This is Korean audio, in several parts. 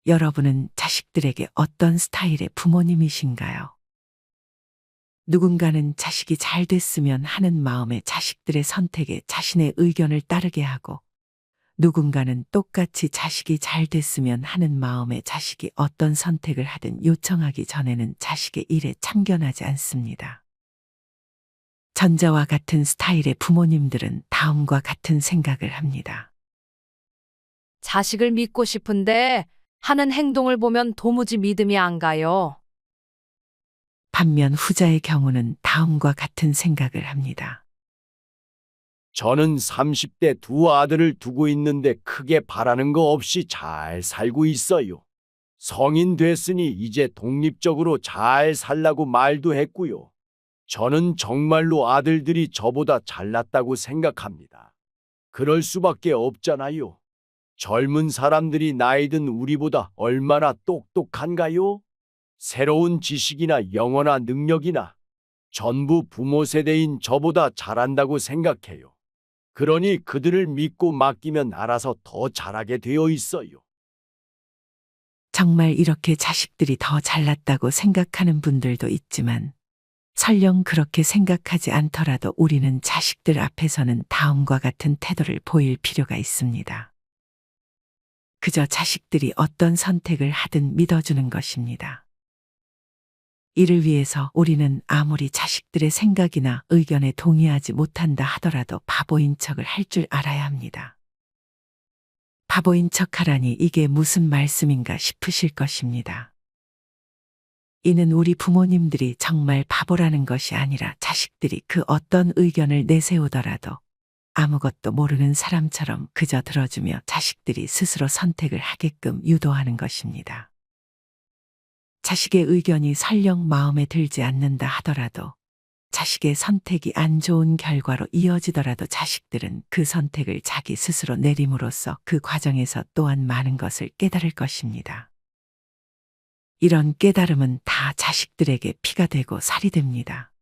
여러분은 자식들에게 어떤 스타일의 부모님이신가요? 누군가는 자식이 잘 됐으면 하는 마음에 자식들의 선택에 자신의 의견을 따르게 하고, 누군가는 똑같이 자식이 잘 됐으면 하는 마음에 자식이 어떤 선택을 하든 요청하기 전에는 자식의 일에 참견하지 않습니다. 전자와 같은 스타일의 부모님들은 다음과 같은 생각을 합니다. 자식을 믿고 싶은데 하는 행동을 보면 도무지 믿음이 안 가요. 반면 후자의 경우는 다음과 같은 생각을 합니다. 저는 30대 두 아들을 두고 있는데 크게 바라는 거 없이 잘 살고 있어요. 성인 됐으니 이제 독립적으로 잘 살라고 말도 했고요. 저는 정말로 아들들이 저보다 잘났다고 생각합니다. 그럴 수밖에 없잖아요. 젊은 사람들이 나이 든 우리보다 얼마나 똑똑한가요? 새로운 지식이나 영어나 능력이나 전부 부모 세대인 저보다 잘한다고 생각해요. 그러니 그들을 믿고 맡기면 알아서 더 잘하게 되어 있어요. 정말 이렇게 자식들이 더 잘났다고 생각하는 분들도 있지만, 설령 그렇게 생각하지 않더라도 우리는 자식들 앞에서는 다음과 같은 태도를 보일 필요가 있습니다. 그저 자식들이 어떤 선택을 하든 믿어주는 것입니다. 이를 위해서 우리는 아무리 자식들의 생각이나 의견에 동의하지 못한다 하더라도 바보인 척을 할 줄 알아야 합니다. 바보인 척하라니 이게 무슨 말씀인가 싶으실 것입니다. 이는 우리 부모님들이 정말 바보라는 것이 아니라 자식들이 그 어떤 의견을 내세우더라도 아무것도 모르는 사람처럼 그저 들어주며 자식들이 스스로 선택을 하게끔 유도하는 것입니다. 자식의 의견이 설령 마음에 들지 않는다 하더라도, 자식의 선택이 안 좋은 결과로 이어지더라도 자식들은 그 선택을 자기 스스로 내림으로써 그 과정에서 또한 많은 것을 깨달을 것입니다. 이런 깨달음은 다 자식들에게 피가 되고 살이 됩니다.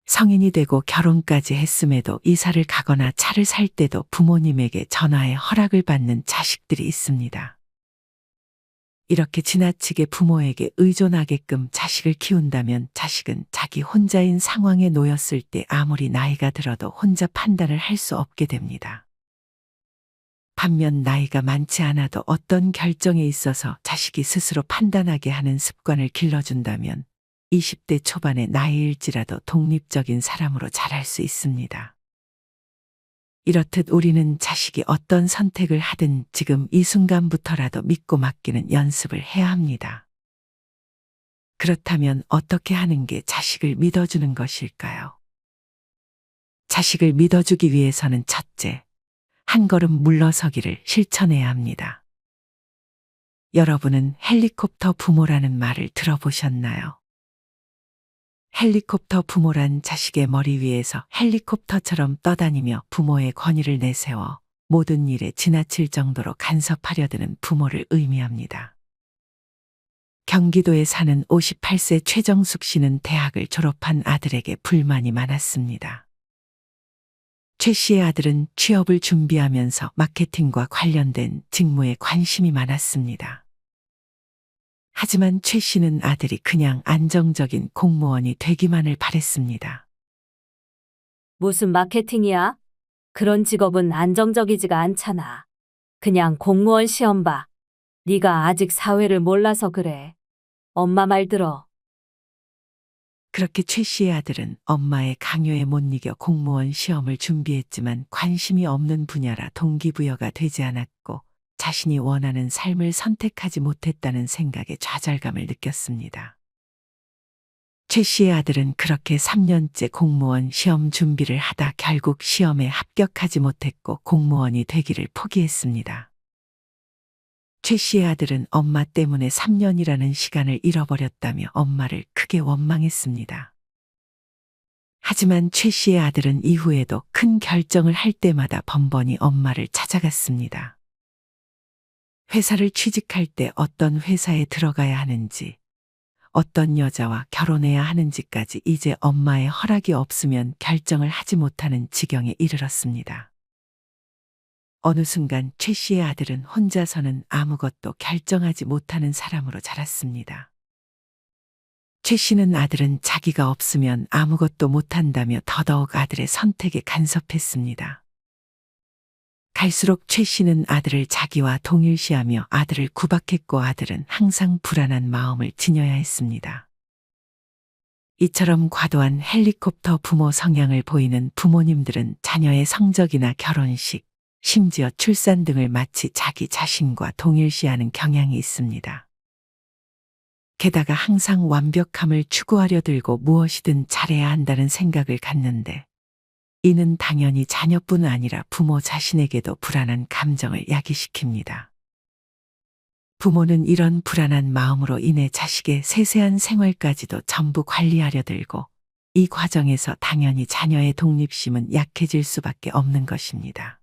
성인이 되고 결혼까지 했음에도 이사를 가거나 차를 살 때도 부모님에게 전화의 허락을 받는 자식들이 있습니다. 이렇게 지나치게 부모에게 의존하게끔 자식을 키운다면 자식은 자기 혼자인 상황에 놓였을 때 아무리 나이가 들어도 혼자 판단을 할 수 없게 됩니다. 반면 나이가 많지 않아도 어떤 결정에 있어서 자식이 스스로 판단하게 하는 습관을 길러준다면 20대 초반의 나이일지라도 독립적인 사람으로 자랄 수 있습니다. 이렇듯 우리는 자식이 어떤 선택을 하든 지금 이 순간부터라도 믿고 맡기는 연습을 해야 합니다. 그렇다면 어떻게 하는 게 자식을 믿어주는 것일까요? 자식을 믿어주기 위해서는 첫째, 한 걸음 물러서기를 실천해야 합니다. 여러분은 헬리콥터 부모라는 말을 들어보셨나요? 헬리콥터 부모란 자식의 머리 위에서 헬리콥터처럼 떠다니며 부모의 권위를 내세워 모든 일에 지나칠 정도로 간섭하려 드는 부모를 의미합니다. 경기도에 사는 58세 최정숙 씨는 대학을 졸업한 아들에게 불만이 많았습니다. 최 씨의 아들은 취업을 준비하면서 마케팅과 관련된 직무에 관심이 많았습니다. 하지만 최 씨는 아들이 그냥 안정적인 공무원이 되기만을 바랬습니다. 무슨 마케팅이야? 그런 직업은 안정적이지가 않잖아. 그냥 공무원 시험 봐. 네가 아직 사회를 몰라서 그래. 엄마 말 들어. 그렇게 최 씨의 아들은 엄마의 강요에 못 이겨 공무원 시험을 준비했지만 관심이 없는 분야라 동기부여가 되지 않았고 자신이 원하는 삶을 선택하지 못했다는 생각에 좌절감을 느꼈습니다. 최 씨의 아들은 그렇게 3년째 공무원 시험 준비를 하다 결국 시험에 합격하지 못했고 공무원이 되기를 포기했습니다. 최 씨의 아들은 엄마 때문에 3년이라는 시간을 잃어버렸다며 엄마를 크게 원망했습니다. 하지만 최 씨의 아들은 이후에도 큰 결정을 할 때마다 번번이 엄마를 찾아갔습니다. 회사를 취직할 때 어떤 회사에 들어가야 하는지, 어떤 여자와 결혼해야 하는지까지 이제 엄마의 허락이 없으면 결정을 하지 못하는 지경에 이르렀습니다. 어느 순간 최 씨의 아들은 혼자서는 아무것도 결정하지 못하는 사람으로 자랐습니다. 최 씨는 아들은 자기가 없으면 아무것도 못한다며 더더욱 아들의 선택에 간섭했습니다. 갈수록 최 씨는 아들을 자기와 동일시하며 아들을 구박했고 아들은 항상 불안한 마음을 지녀야 했습니다. 이처럼 과도한 헬리콥터 부모 성향을 보이는 부모님들은 자녀의 성적이나 결혼식, 심지어 출산 등을 마치 자기 자신과 동일시하는 경향이 있습니다. 게다가 항상 완벽함을 추구하려 들고 무엇이든 잘해야 한다는 생각을 갖는데 이는 당연히 자녀뿐 아니라 부모 자신에게도 불안한 감정을 야기시킵니다. 부모는 이런 불안한 마음으로 인해 자식의 세세한 생활까지도 전부 관리하려 들고 이 과정에서 당연히 자녀의 독립심은 약해질 수밖에 없는 것입니다.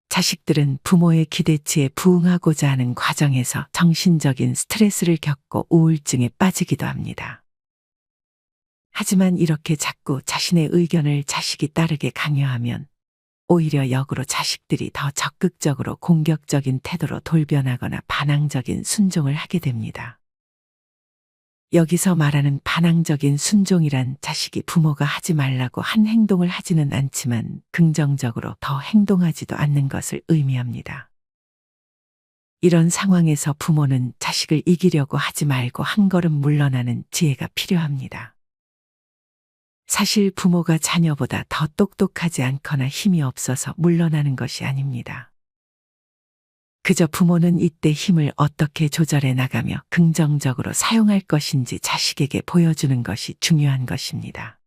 자식들은 부모의 기대치에 부응하고자 하는 과정에서 정신적인 스트레스를 겪고 우울증에 빠지기도 합니다. 하지만 이렇게 자꾸 자신의 의견을 자식이 따르게 강요하면 오히려 역으로 자식들이 더 적극적으로 공격적인 태도로 돌변하거나 반항적인 순종을 하게 됩니다. 여기서 말하는 반항적인 순종이란 자식이 부모가 하지 말라고 한 행동을 하지는 않지만 긍정적으로 더 행동하지도 않는 것을 의미합니다. 이런 상황에서 부모는 자식을 이기려고 하지 말고 한 걸음 물러나는 지혜가 필요합니다. 사실 부모가 자녀보다 더 똑똑하지 않거나 힘이 없어서 물러나는 것이 아닙니다. 그저 부모는 이때 힘을 어떻게 조절해 나가며 긍정적으로 사용할 것인지 자식에게 보여주는 것이 중요한 것입니다.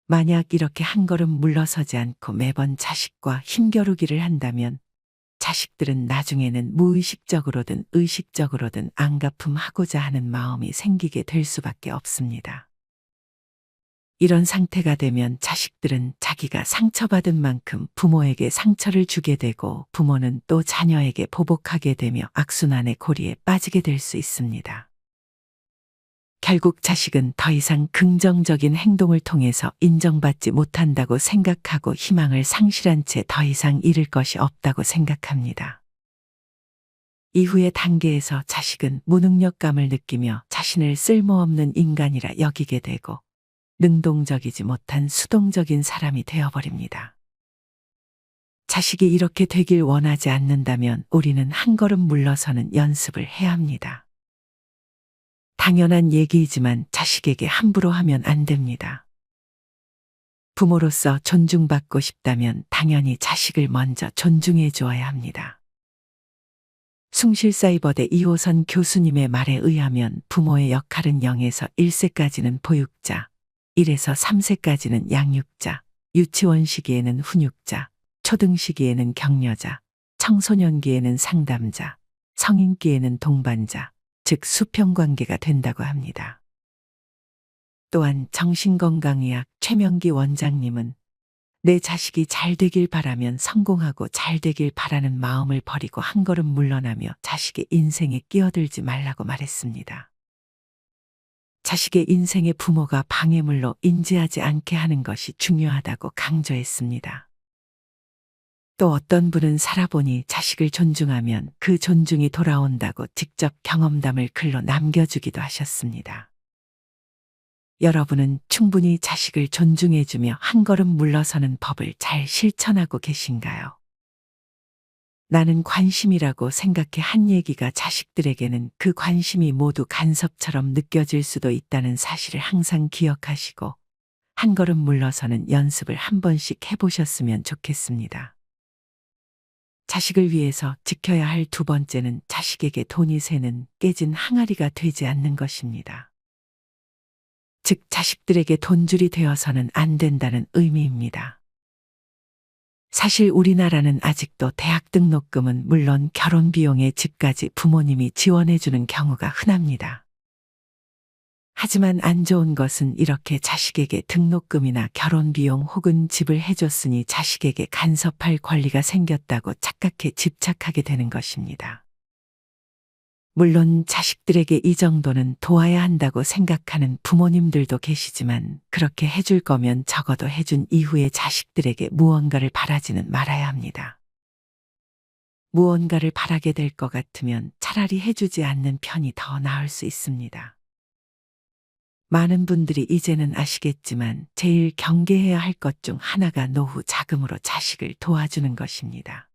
만약 이렇게 한 걸음 물러서지 않고 매번 자식과 힘겨루기를 한다면 자식들은 나중에는 무의식적으로든 의식적으로든 안갚음하고자 하는 마음이 생기게 될 수밖에 없습니다. 이런 상태가 되면 자식들은 자기가 상처받은 만큼 부모에게 상처를 주게 되고 부모는 또 자녀에게 보복하게 되며 악순환의 고리에 빠지게 될 수 있습니다. 결국 자식은 더 이상 긍정적인 행동을 통해서 인정받지 못한다고 생각하고 희망을 상실한 채 더 이상 잃을 것이 없다고 생각합니다. 이후의 단계에서 자식은 무능력감을 느끼며 자신을 쓸모없는 인간이라 여기게 되고 능동적이지 못한 수동적인 사람이 되어버립니다. 자식이 이렇게 되길 원하지 않는다면 우리는 한 걸음 물러서는 연습을 해야 합니다. 당연한 얘기이지만 자식에게 함부로 하면 안 됩니다. 부모로서 존중받고 싶다면 당연히 자식을 먼저 존중해 주어야 합니다. 숭실사이버대 이호선 교수님의 말에 의하면 부모의 역할은 0에서 1세까지는 보육자, 1에서 3세까지는 양육자, 유치원 시기에는 훈육자, 초등 시기에는 격려자, 청소년기에는 상담자, 성인기에는 동반자, 즉 수평관계가 된다고 합니다. 또한 정신건강의학 최명기 원장님은 내 자식이 잘 되길 바라면 성공하고 잘 되길 바라는 마음을 버리고 한 걸음 물러나며 자식의 인생에 끼어들지 말라고 말했습니다. 자식의 인생에 부모가 방해물로 인지하지 않게 하는 것이 중요하다고 강조했습니다. 또 어떤 분은 살아보니 자식을 존중하면 그 존중이 돌아온다고 직접 경험담을 글로 남겨주기도 하셨습니다. 여러분은 충분히 자식을 존중해주며 한 걸음 물러서는 법을 잘 실천하고 계신가요? 나는 관심이라고 생각해 한 얘기가 자식들에게는 그 관심이 모두 간섭처럼 느껴질 수도 있다는 사실을 항상 기억하시고 한 걸음 물러서는 연습을 한 번씩 해보셨으면 좋겠습니다. 자식을 위해서 지켜야 할 두 번째는 자식에게 돈이 새는 깨진 항아리가 되지 않는 것입니다. 즉 자식들에게 돈줄이 되어서는 안 된다는 의미입니다. 사실 우리나라는 아직도 대학 등록금은 물론 결혼 비용의 집까지 부모님이 지원해주는 경우가 흔합니다. 하지만 안 좋은 것은 이렇게 자식에게 등록금이나 결혼 비용 혹은 집을 해줬으니 자식에게 간섭할 권리가 생겼다고 착각해 집착하게 되는 것입니다. 물론 자식들에게 이 정도는 도와야 한다고 생각하는 부모님들도 계시지만 그렇게 해줄 거면 적어도 해준 이후에 자식들에게 무언가를 바라지는 말아야 합니다. 무언가를 바라게 될 것 같으면 차라리 해주지 않는 편이 더 나을 수 있습니다. 많은 분들이 이제는 아시겠지만 제일 경계해야 할 것 중 하나가 노후 자금으로 자식을 도와주는 것입니다.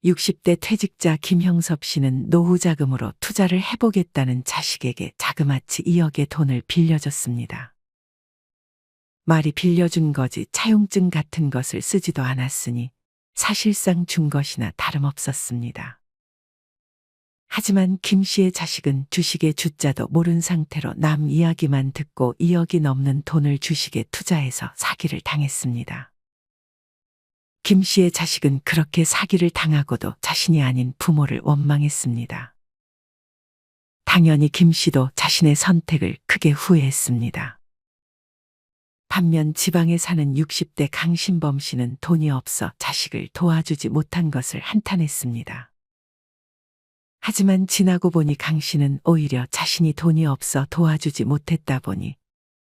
60대 퇴직자 김형섭 씨는 노후 자금으로 투자를 해보겠다는 자식에게 자그마치 2억의 돈을 빌려줬습니다. 말이 빌려준 거지 차용증 같은 것을 쓰지도 않았으니 사실상 준 것이나 다름없었습니다. 하지만 김 씨의 자식은 주식의 주자도 모른 상태로 남 이야기만 듣고 2억이 넘는 돈을 주식에 투자해서 사기를 당했습니다. 김 씨의 자식은 그렇게 사기를 당하고도 자신이 아닌 부모를 원망했습니다. 당연히 김 씨도 자신의 선택을 크게 후회했습니다. 반면 지방에 사는 60대 강신범 씨는 돈이 없어 자식을 도와주지 못한 것을 한탄했습니다. 하지만 지나고 보니 강 씨는 오히려 자신이 돈이 없어 도와주지 못했다 보니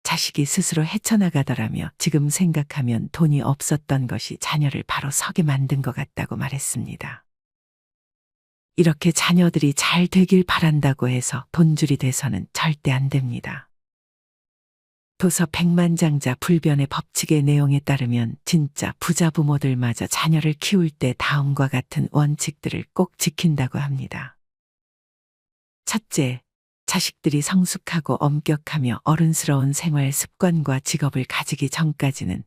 자식이 스스로 헤쳐나가더라며 지금 생각하면 돈이 없었던 것이 자녀를 바로 서게 만든 것 같다고 말했습니다. 이렇게 자녀들이 잘 되길 바란다고 해서 돈줄이 돼서는 절대 안 됩니다. 도서 백만장자 불변의 법칙의 내용에 따르면 진짜 부자 부모들마저 자녀를 키울 때 다음과 같은 원칙들을 꼭 지킨다고 합니다. 첫째, 자식들이 성숙하고 엄격하며 어른스러운 생활 습관과 직업을 가지기 전까지는,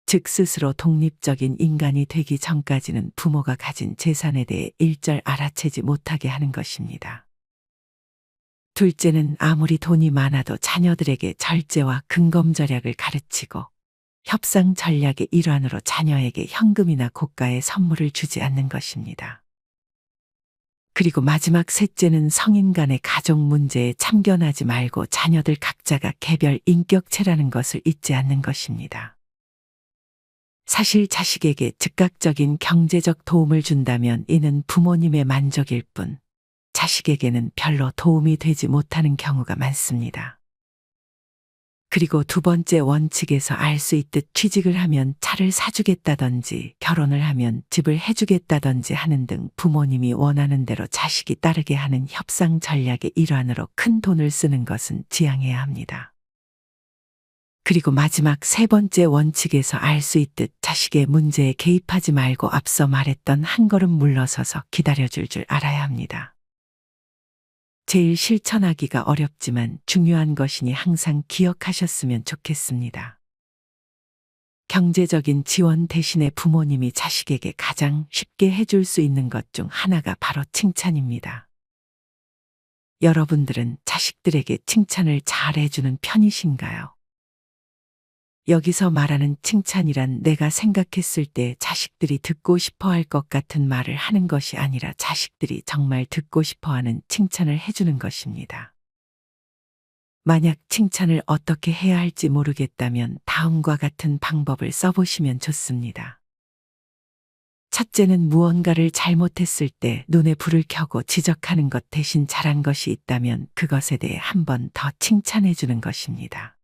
즉 스스로 독립적인 인간이 되기 전까지는 부모가 가진 재산에 대해 일절 알아채지 못하게 하는 것입니다. 둘째는 아무리 돈이 많아도 자녀들에게 절제와 근검절약을 가르치고 협상 전략의 일환으로 자녀에게 현금이나 고가의 선물을 주지 않는 것입니다. 그리고 마지막 셋째는 성인 간의 가족 문제에 참견하지 말고 자녀들 각자가 개별 인격체라는 것을 잊지 않는 것입니다. 사실 자식에게 즉각적인 경제적 도움을 준다면 이는 부모님의 만족일 뿐 자식에게는 별로 도움이 되지 못하는 경우가 많습니다. 그리고 두 번째 원칙에서 알 수 있듯 취직을 하면 차를 사주겠다든지 결혼을 하면 집을 해주겠다든지 하는 등 부모님이 원하는 대로 자식이 따르게 하는 협상 전략의 일환으로 큰 돈을 쓰는 것은 지양해야 합니다. 그리고 마지막 세 번째 원칙에서 알 수 있듯 자식의 문제에 개입하지 말고 앞서 말했던 한 걸음 물러서서 기다려줄 줄 알아야 합니다. 제일 실천하기가 어렵지만 중요한 것이니 항상 기억하셨으면 좋겠습니다. 경제적인 지원 대신에 부모님이 자식에게 가장 쉽게 해줄 수 있는 것 중 하나가 바로 칭찬입니다. 여러분들은 자식들에게 칭찬을 잘 해주는 편이신가요? 여기서 말하는 칭찬이란 내가 생각했을 때 자식들이 듣고 싶어 할 것 같은 말을 하는 것이 아니라 자식들이 정말 듣고 싶어 하는 칭찬을 해주는 것입니다. 만약 칭찬을 어떻게 해야 할지 모르겠다면 다음과 같은 방법을 써보시면 좋습니다. 첫째는 무언가를 잘못했을 때 눈에 불을 켜고 지적하는 것 대신 잘한 것이 있다면 그것에 대해 한 번 더 칭찬해 주는 것입니다.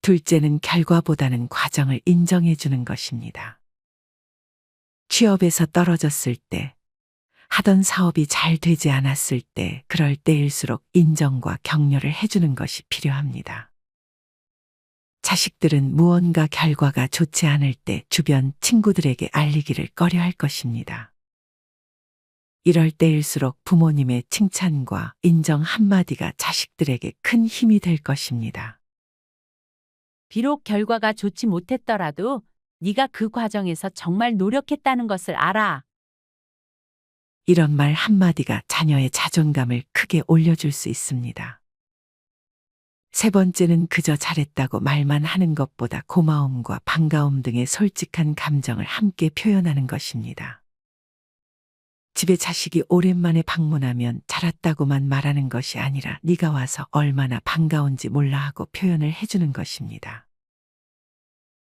둘째는 결과보다는 과정을 인정해 주는 것입니다. 취업에서 떨어졌을 때, 하던 사업이 잘 되지 않았을 때, 그럴 때일수록 인정과 격려를 해주는 것이 필요합니다. 자식들은 무언가 결과가 좋지 않을 때 주변 친구들에게 알리기를 꺼려할 것입니다. 이럴 때일수록 부모님의 칭찬과 인정 한마디가 자식들에게 큰 힘이 될 것입니다. 비록 결과가 좋지 못했더라도 네가 그 과정에서 정말 노력했다는 것을 알아. 이런 말 한마디가 자녀의 자존감을 크게 올려줄 수 있습니다. 세 번째는 그저 잘했다고 말만 하는 것보다 고마움과 반가움 등의 솔직한 감정을 함께 표현하는 것입니다. 집에 자식이 오랜만에 방문하면 잘했다고만 말하는 것이 아니라 네가 와서 얼마나 반가운지 몰라 하고 표현을 해주는 것입니다.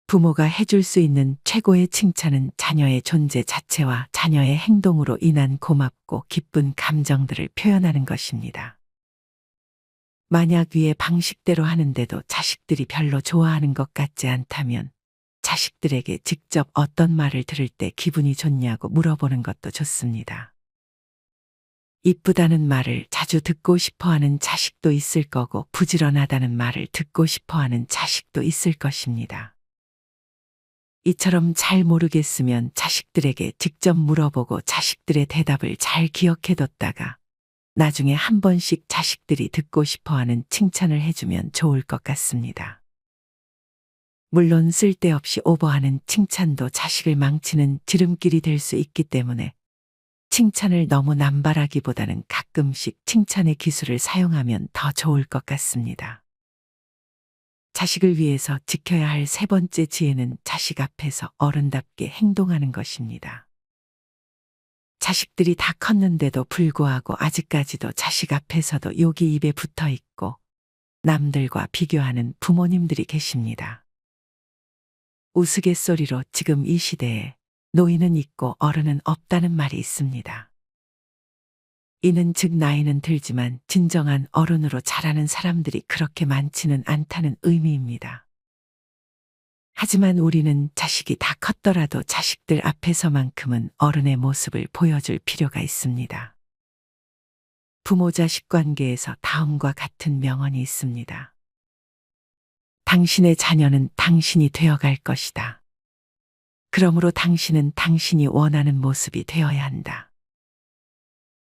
부모가 해줄 수 있는 최고의 칭찬은 자녀의 존재 자체와 자녀의 행동으로 인한 고맙고 기쁜 감정들을 표현하는 것입니다. 만약 위의 방식대로 하는데도 자식들이 별로 좋아하는 것 같지 않다면 자식들에게 직접 어떤 말을 들을 때 기분이 좋냐고 물어보는 것도 좋습니다. 이쁘다는 말을 자주 듣고 싶어 하는 자식도 있을 거고 부지런하다는 말을 듣고 싶어 하는 자식도 있을 것입니다. 이처럼 잘 모르겠으면 자식들에게 직접 물어보고 자식들의 대답을 잘 기억해뒀다가 나중에 한 번씩 자식들이 듣고 싶어 하는 칭찬을 해주면 좋을 것 같습니다. 물론 쓸데없이 오버하는 칭찬도 자식을 망치는 지름길이 될 수 있기 때문에 칭찬을 너무 남발하기보다는 가끔씩 칭찬의 기술을 사용하면 더 좋을 것 같습니다. 자식을 위해서 지켜야 할 세 번째 지혜는 자식 앞에서 어른답게 행동하는 것입니다. 자식들이 다 컸는데도 불구하고 아직까지도 자식 앞에서도 욕이 입에 붙어 있고 남들과 비교하는 부모님들이 계십니다. 우스갯소리로 지금 이 시대에 노인은 있고 어른은 없다는 말이 있습니다. 이는 즉 나이는 들지만 진정한 어른으로 자라는 사람들이 그렇게 많지는 않다는 의미입니다. 하지만 우리는 자식이 다 컸더라도 자식들 앞에서만큼은 어른의 모습을 보여줄 필요가 있습니다. 부모 자식 관계에서 다음과 같은 명언이 있습니다. 당신의 자녀는 당신이 되어갈 것이다. 그러므로 당신은 당신이 원하는 모습이 되어야 한다.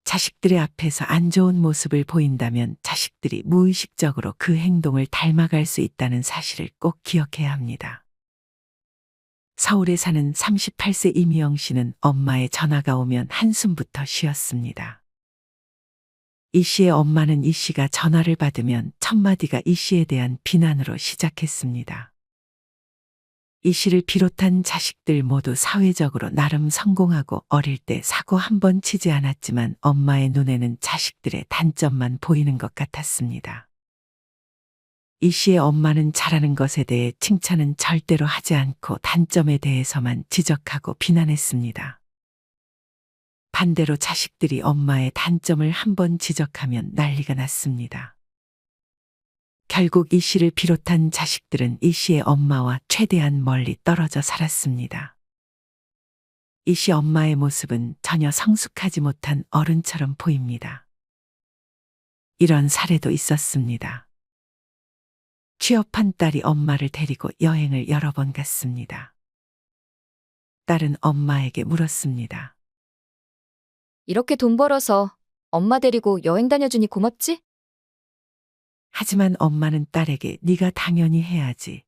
자식들의 앞에서 안 좋은 모습을 보인다면 자식들이 무의식적으로 그 행동을 닮아갈 수 있다는 사실을 꼭 기억해야 합니다. 서울에 사는 38세 이미영 씨는 엄마의 전화가 오면 한숨부터 쉬었습니다. 이 씨의 엄마는 이 씨가 전화를 받으면 첫 마디가 이 씨에 대한 비난으로 시작했습니다. 이 씨를 비롯한 자식들 모두 사회적으로 나름 성공하고 어릴 때 사고 한 번 치지 않았지만 엄마의 눈에는 자식들의 단점만 보이는 것 같았습니다. 이 씨의 엄마는 잘하는 것에 대해 칭찬은 절대로 하지 않고 단점에 대해서만 지적하고 비난했습니다. 반대로 자식들이 엄마의 단점을 한 번 지적하면 난리가 났습니다. 결국 이 씨를 비롯한 자식들은 이 씨의 엄마와 최대한 멀리 떨어져 살았습니다. 이 씨 엄마의 모습은 전혀 성숙하지 못한 어른처럼 보입니다. 이런 사례도 있었습니다. 취업한 딸이 엄마를 데리고 여행을 여러 번 갔습니다. 딸은 엄마에게 물었습니다. 이렇게 돈 벌어서 엄마 데리고 여행 다녀주니 고맙지? 하지만 엄마는 딸에게 네가 당연히 해야지.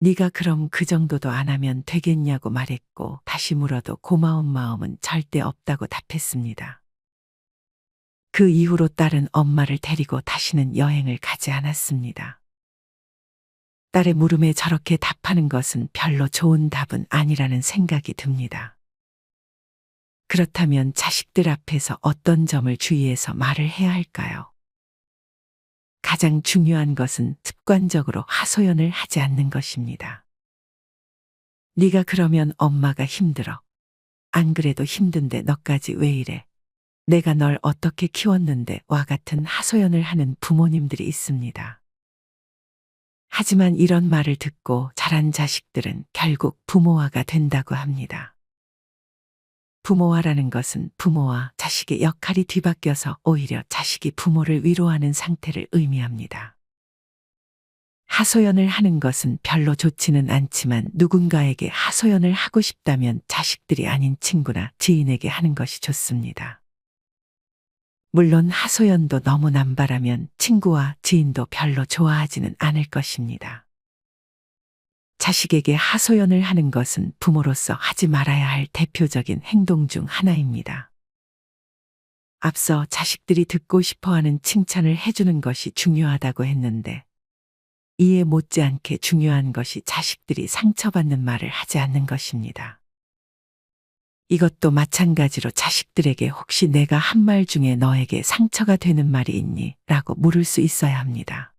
네가 그럼 그 정도도 안 하면 되겠냐고 말했고 다시 물어도 고마운 마음은 절대 없다고 답했습니다. 그 이후로 딸은 엄마를 데리고 다시는 여행을 가지 않았습니다. 딸의 물음에 저렇게 답하는 것은 별로 좋은 답은 아니라는 생각이 듭니다. 그렇다면 자식들 앞에서 어떤 점을 주의해서 말을 해야 할까요? 가장 중요한 것은 습관적으로 하소연을 하지 않는 것입니다. 네가 그러면 엄마가 힘들어. 안 그래도 힘든데 너까지 왜 이래? 내가 널 어떻게 키웠는데 와 같은 하소연을 하는 부모님들이 있습니다. 하지만 이런 말을 듣고 자란 자식들은 결국 부모화가 된다고 합니다. 부모화라는 것은 부모와 자식의 역할이 뒤바뀌어서 오히려 자식이 부모를 위로하는 상태를 의미합니다. 하소연을 하는 것은 별로 좋지는 않지만 누군가에게 하소연을 하고 싶다면 자식들이 아닌 친구나 지인에게 하는 것이 좋습니다. 물론 하소연도 너무 남발하면 친구와 지인도 별로 좋아하지는 않을 것입니다. 자식에게 하소연을 하는 것은 부모로서 하지 말아야 할 대표적인 행동 중 하나입니다. 앞서 자식들이 듣고 싶어하는 칭찬을 해주는 것이 중요하다고 했는데 이에 못지않게 중요한 것이 자식들이 상처받는 말을 하지 않는 것입니다. 이것도 마찬가지로 자식들에게 혹시 내가 한 말 중에 너에게 상처가 되는 말이 있니? 라고 물을 수 있어야 합니다.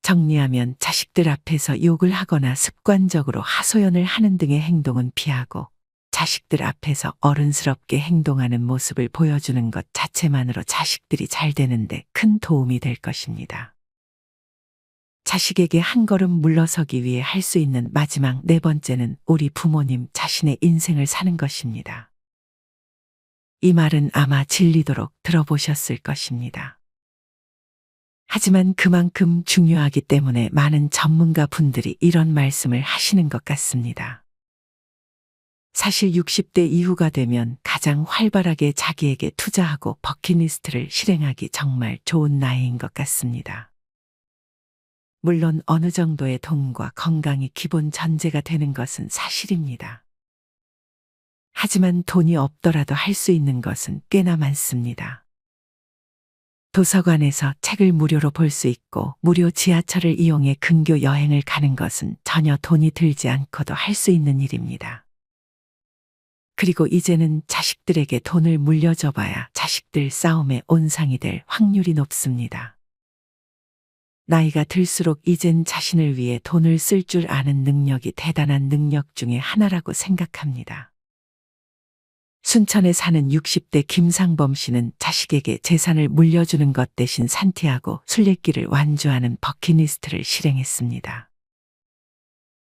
정리하면 자식들 앞에서 욕을 하거나 습관적으로 하소연을 하는 등의 행동은 피하고 자식들 앞에서 어른스럽게 행동하는 모습을 보여주는 것 자체만으로 자식들이 잘 되는데 큰 도움이 될 것입니다. 자식에게 한 걸음 물러서기 위해 할 수 있는 마지막 네 번째는 우리 부모님 자신의 인생을 사는 것입니다. 이 말은 아마 질리도록 들어보셨을 것입니다. 하지만 그만큼 중요하기 때문에 많은 전문가 분들이 이런 말씀을 하시는 것 같습니다. 사실 60대 이후가 되면 가장 활발하게 자기에게 투자하고 버킷리스트를 실행하기 정말 좋은 나이인 것 같습니다. 물론 어느 정도의 돈과 건강이 기본 전제가 되는 것은 사실입니다. 하지만 돈이 없더라도 할 수 있는 것은 꽤나 많습니다. 도서관에서 책을 무료로 볼 수 있고 무료 지하철을 이용해 근교 여행을 가는 것은 전혀 돈이 들지 않고도 할 수 있는 일입니다. 그리고 이제는 자식들에게 돈을 물려줘 봐야 자식들 싸움의 온상이 될 확률이 높습니다. 나이가 들수록 이젠 자신을 위해 돈을 쓸 줄 아는 능력이 대단한 능력 중에 하나라고 생각합니다. 순천에 사는 60대 김상범 씨는 자식에게 재산을 물려주는 것 대신 산티아고 순례길을 완주하는 버킷리스트를 실행했습니다.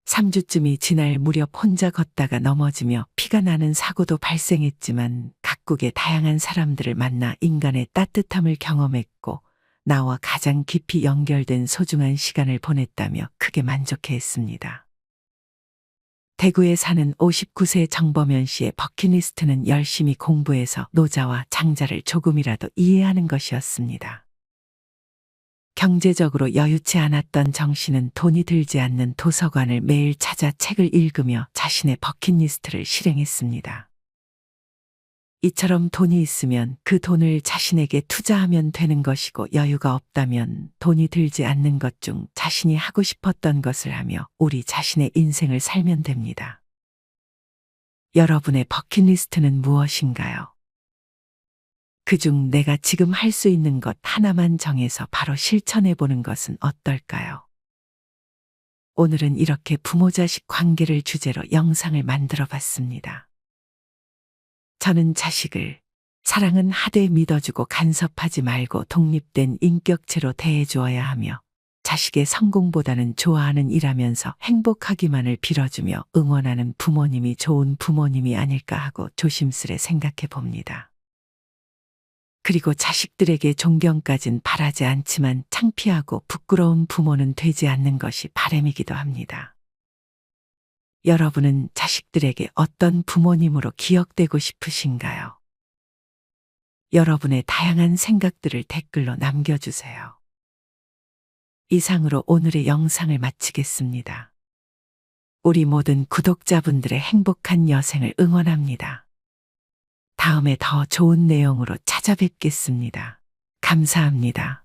3주쯤이 지날 무렵 혼자 걷다가 넘어지며 피가 나는 사고도 발생했지만 각국의 다양한 사람들을 만나 인간의 따뜻함을 경험했고 나와 가장 깊이 연결된 소중한 시간을 보냈다며 크게 만족해했습니다. 대구에 사는 59세 정범현 씨의 버킷리스트는 열심히 공부해서 노자와 장자를 조금이라도 이해하는 것이었습니다. 경제적으로 여유치 않았던 정 씨는 돈이 들지 않는 도서관을 매일 찾아 책을 읽으며 자신의 버킷리스트를 실행했습니다. 이처럼 돈이 있으면 그 돈을 자신에게 투자하면 되는 것이고 여유가 없다면 돈이 들지 않는 것 중 자신이 하고 싶었던 것을 하며 우리 자신의 인생을 살면 됩니다. 여러분의 버킷리스트는 무엇인가요? 그중 내가 지금 할 수 있는 것 하나만 정해서 바로 실천해 보는 것은 어떨까요? 오늘은 이렇게 부모-자식 관계를 주제로 영상을 만들어 봤습니다. 저는 자식을 사랑은 하되 믿어주고 간섭하지 말고 독립된 인격체로 대해주어야 하며 자식의 성공보다는 좋아하는 일하면서 행복하기만을 빌어주며 응원하는 부모님이 좋은 부모님이 아닐까 하고 조심스레 생각해 봅니다. 그리고 자식들에게 존경까진 바라지 않지만 창피하고 부끄러운 부모는 되지 않는 것이 바람이기도 합니다. 여러분은 자식들에게 어떤 부모님으로 기억되고 싶으신가요? 여러분의 다양한 생각들을 댓글로 남겨주세요. 이상으로 오늘의 영상을 마치겠습니다. 우리 모든 구독자분들의 행복한 여생을 응원합니다. 다음에 더 좋은 내용으로 찾아뵙겠습니다. 감사합니다.